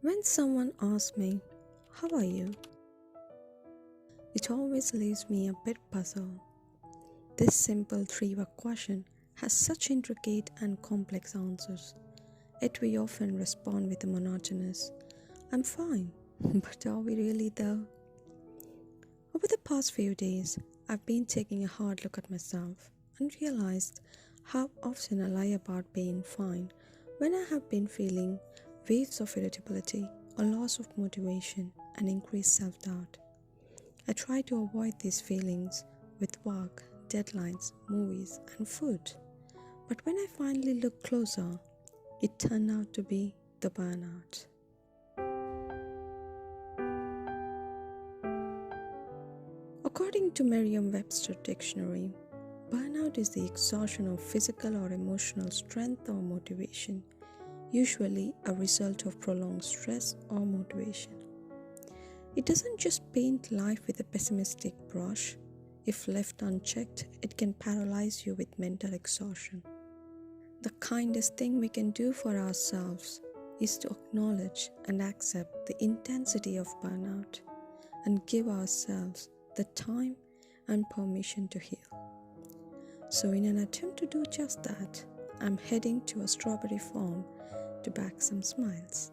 When someone asks me, "How are you?" it always leaves me a bit puzzled. This simple three-word question has such intricate and complex answers, yet we often respond with a monotonous, "I'm fine," but are we really though? Over the past few days, I've been taking a hard look at myself and realized how often I lie about being fine when I have been feeling waves of irritability or loss of motivation and increased self-doubt. I try to avoid these feelings with work, deadlines, movies, and food. But when I finally look closer, it turned out to be the burnout. According to Merriam-Webster Dictionary, burnout is the exhaustion of physical or emotional strength or motivation, usually a result of prolonged stress or motivation. It doesn't just paint life with a pessimistic brush. If left unchecked, it can paralyze you with mental exhaustion. The kindest thing we can do for ourselves is to acknowledge and accept the intensity of burnout and give ourselves the time and permission to heal. So in an attempt to do just that, I'm heading to a strawberry farm to bag some smiles.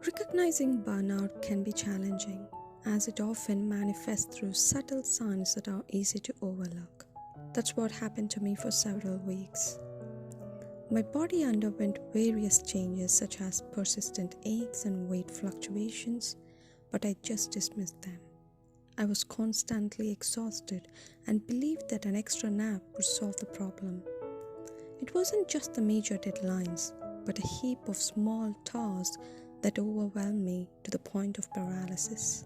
Recognizing burnout can be challenging, as it often manifests through subtle signs that are easy to overlook. That's what happened to me for several weeks. My body underwent various changes such as persistent aches and weight fluctuations, but I just dismissed them. I was constantly exhausted and believed that an extra nap would solve the problem. It wasn't just the major deadlines, but a heap of small tasks that overwhelmed me to the point of paralysis.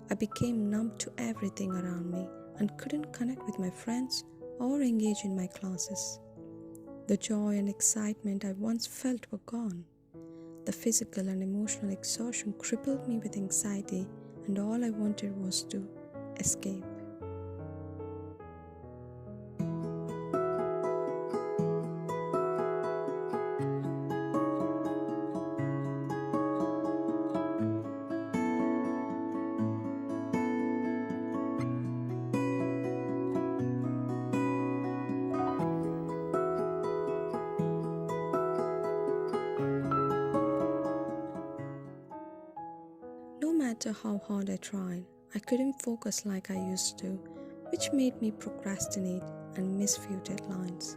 I became numb to everything around me and couldn't connect with my friends or engage in my classes. The joy and excitement I once felt were gone. The physical and emotional exhaustion crippled me with anxiety, and all I wanted was to escape. No matter how hard I tried, I couldn't focus like I used to, which made me procrastinate and miss few deadlines.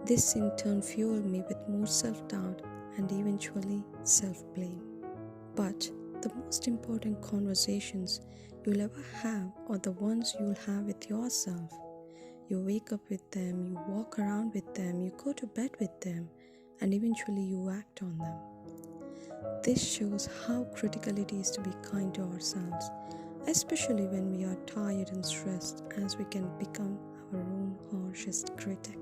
This in turn fueled me with more self-doubt and eventually self-blame. But the most important conversations you'll ever have are the ones you'll have with yourself. You wake up with them, you walk around with them, you go to bed with them, and eventually you act on them. This shows how critical it is to be kind to ourselves, especially when we are tired and stressed, as we can become our own harshest critic.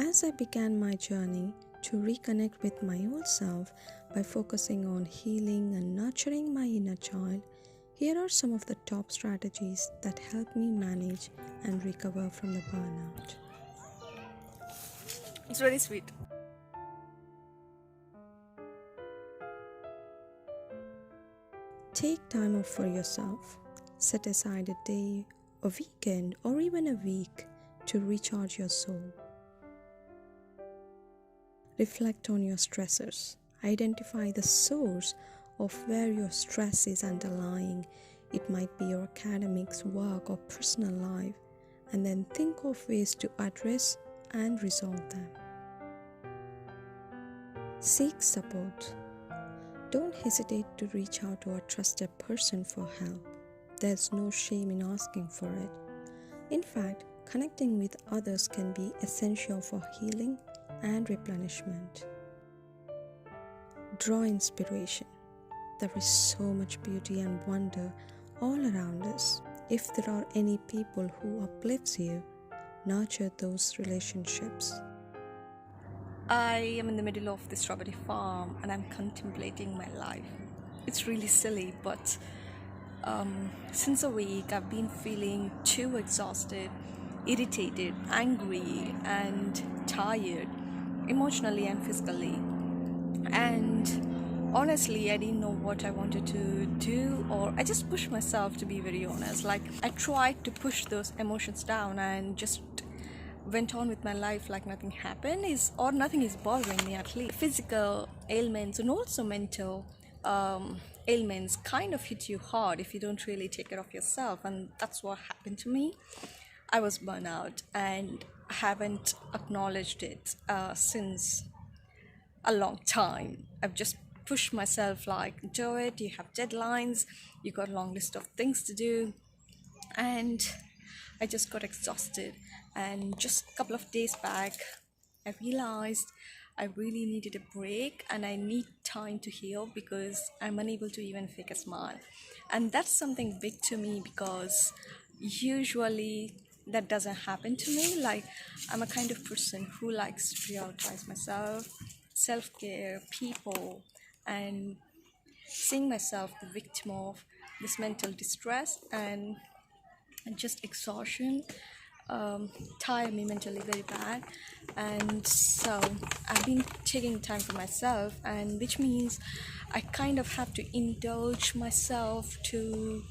As I began my journey to reconnect with my old self by focusing on healing and nurturing my inner child, here are some of the top strategies that help me manage and recover from the burnout. It's very sweet. Take time off for yourself. Set aside a day, a weekend, or even a week to recharge your soul. Reflect on your stressors. Identify the source of where your stress is underlying. It might be your academics, work, or personal life, and then think of ways to address and resolve them. Seek support. Don't hesitate to reach out to a trusted person for help. There's no shame in asking for it. In fact, connecting with others can be essential for healing and replenishment. Draw inspiration. There is so much beauty and wonder all around us. If there are any people who uplifts you, nurture those relationships. I am in the middle of the strawberry farm and I'm contemplating my life. It's really silly, but since a week I've been feeling too exhausted, irritated, angry, and tired, emotionally and physically. And honestly, I didn't know what I wanted to do, or I just pushed myself, to be very honest. Like, I tried to push those emotions down and just went on with my life like nothing happened, or nothing is bothering me, at least. Physical ailments and also mental ailments kind of hit you hard if you don't really take care of yourself, and that's what happened to me. I was burnout and haven't acknowledged it since a long time. I've just pushed myself, like, do it, you have deadlines, you got a long list of things to do, and I just got exhausted. And just a couple of days back, I realized I really needed a break and I need time to heal because I'm unable to even fake a smile. And that's something big to me because usually that doesn't happen to me. Like, I'm a kind of person who likes to prioritize myself, self-care, people, and seeing myself the victim of this mental distress and just exhaustion tire me mentally very bad. And so I've been taking time for myself, and which means I kind of have to indulge myself to,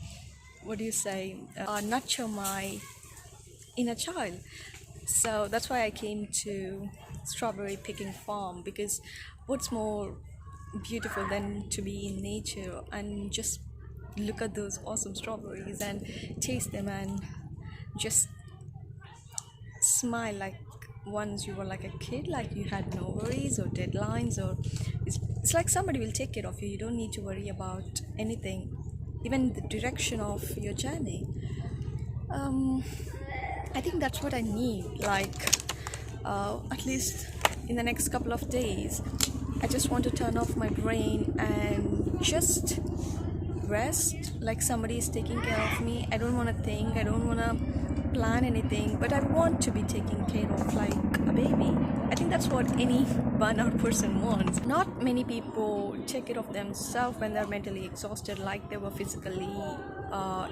nurture my inner child. So that's why I came to strawberry picking farm, because what's more beautiful than to be in nature and just look at those awesome strawberries and taste them and just smile like once you were like a kid, like you had no worries or deadlines, or it's like somebody will take care of you. You don't need to worry about anything, even the direction of your journey. I think that's what I need, like at least in the next couple of days. I just want to turn off my brain and just rest, like somebody is taking care of me. I don't want to think, I don't want to plan anything, but I want to be taken care of like a baby. I think that's what any burnout person wants. Not many people take care of themselves when they're mentally exhausted, like they were physically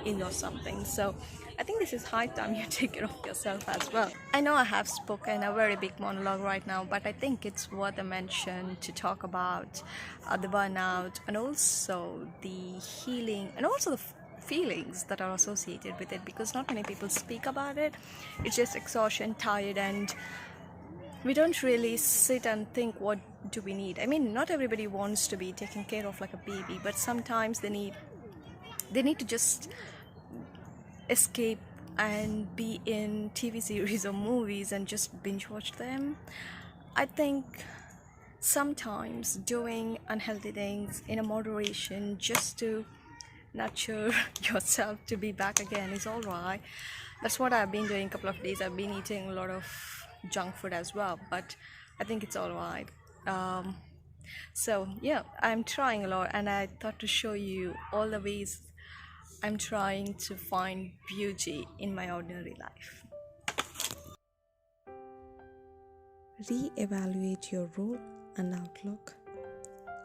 ill or something. So I think this is high time you take care of yourself as well. I know I have spoken a very big monologue right now, but I think it's worth a mention to talk about the burnout and also the healing and also the feelings that are associated with it, because not many people speak about it. It's just exhaustion, tired, and we don't really sit and think, what do we need? I mean, not everybody wants to be taken care of like a baby, but sometimes they need to just escape and be in TV series or movies and just binge watch them. I think sometimes doing unhealthy things in a moderation just to nurture yourself to be back again is all right. That's what I've been doing a couple of days. I've been eating a lot of junk food as well, but I think it's all right. So yeah, I'm trying a lot, and I thought to show you all the ways I'm trying to find beauty in my ordinary life. Re-evaluate your role and outlook.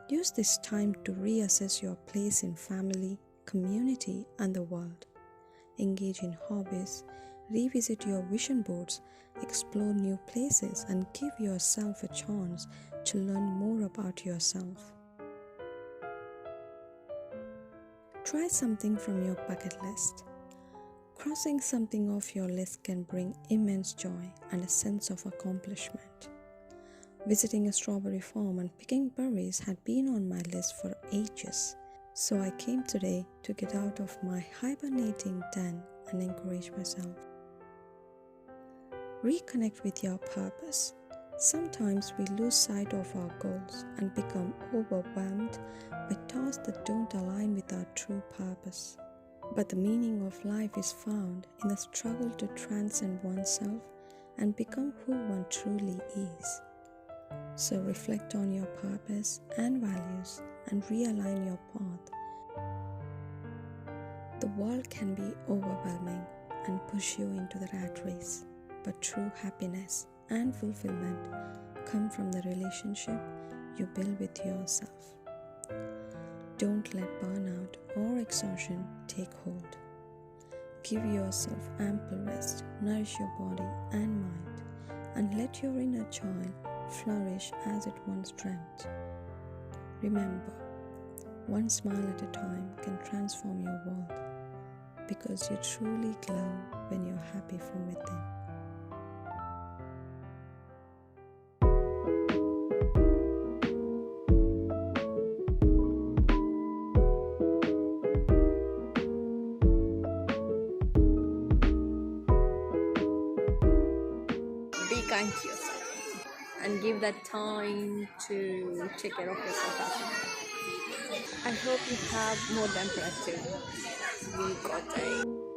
Use this time to reassess your place in family, community, and the world. Engage in hobbies, revisit your vision boards, explore new places, and give yourself a chance to learn more about yourself. Try something from your bucket list. Crossing something off your list can bring immense joy and a sense of accomplishment. Visiting a strawberry farm and picking berries had been on my list for ages, so I came today to get out of my hibernating den and encourage myself. Reconnect with your purpose. Sometimes we lose sight of our goals and become overwhelmed by tasks that don't align with our true purpose. But the meaning of life is found in the struggle to transcend oneself and become who one truly is. So reflect on your purpose and values and realign your path. The world can be overwhelming and push you into the rat race, but true happiness and fulfillment come from the relationship you build with yourself. Don't let burnout or exhaustion take hold. Give yourself ample rest, nourish your body and mind, and let your inner child flourish as it once dreamt. Remember, one smile at a time can transform your world, because you truly glow when you're happy from within. Be kind to yourself and give that time to take care of yourself as well. I hope you have more than productive week or day.